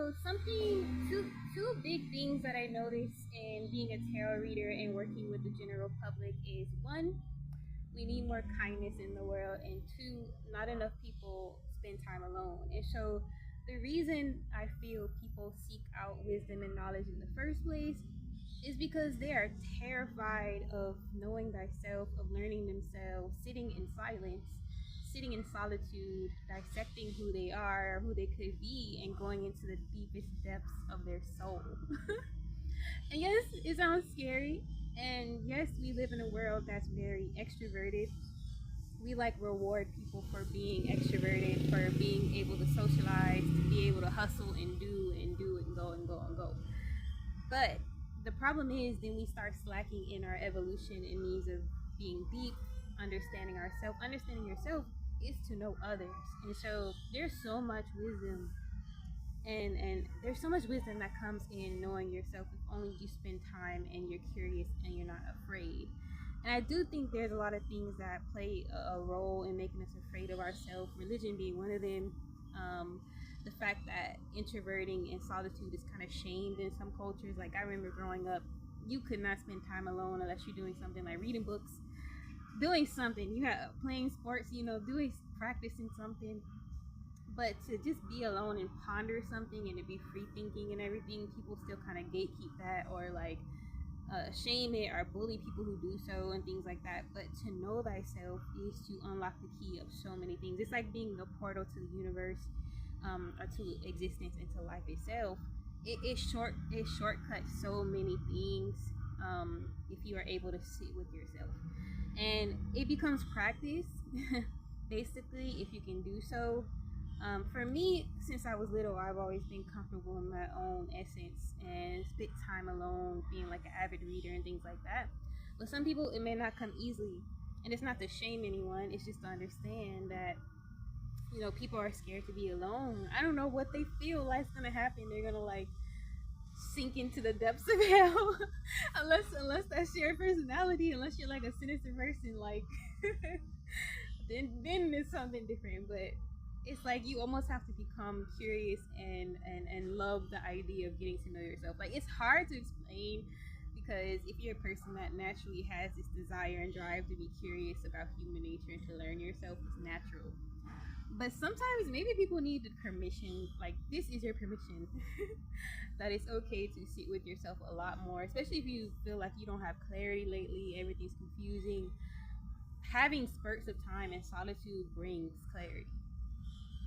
So two big things that I noticed in being a tarot reader and working with the general public is one, we need more kindness in the world, and two, not enough people spend time alone. And so the reason I feel people seek out wisdom and knowledge in the first place is because they are terrified of knowing thyself, of learning themselves, sitting in silence, sitting in solitude, dissecting who they are, who they could be, and going into the deepest depths of their soul. And yes, it sounds scary. And yes, we live in a world that's very extroverted. We like reward people for being extroverted, for being able to socialize, to be able to hustle and do and go and go and go. But the problem is, then we start slacking in our evolution in means of being deep, understanding ourselves. Understanding yourself is to know others. And so there's so much wisdom, and there's so much wisdom that comes in knowing yourself if only you spend time and you're curious and you're not afraid. And I do think there's a lot of things that play a role in making us afraid of ourselves, religion being one of them. The fact that introverting and solitude is kind of shamed in some cultures. Like, I remember growing up, you could not spend time alone unless you're doing something like reading books, doing something, you have playing sports, doing practicing something. But to just be alone and ponder something and to be free thinking and everything, people still kind of gatekeep that, or like shame it or bully people who do so and things like that. But to know thyself is to unlock the key of so many things. It's like being the portal to the universe, or to existence, into life itself. It shortcuts so many things, if you are able to sit with yourself, and it becomes practice. Basically, if you can do so. For me, since I was little, I've always been comfortable in my own essence and spent time alone, being like an avid reader and things like that. But some people, it may not come easily. And it's not to shame anyone, it's just to understand that, people are scared to be alone. I don't know what they feel like's gonna happen. They're gonna like sink into the depths of hell. unless that's your personality, unless you're like a sinister person, like then it's something different. But it's like you almost have to become curious and love the idea of getting to know yourself. Like, it's hard to explain, because if you're a person that naturally has this desire and drive to be curious about human nature and to learn yourself, it's natural. But sometimes maybe people need the permission, like, this is your permission, that it's okay to sit with yourself a lot more, especially if you feel like you don't have clarity lately, everything's confusing. Having spurts of time and solitude brings clarity.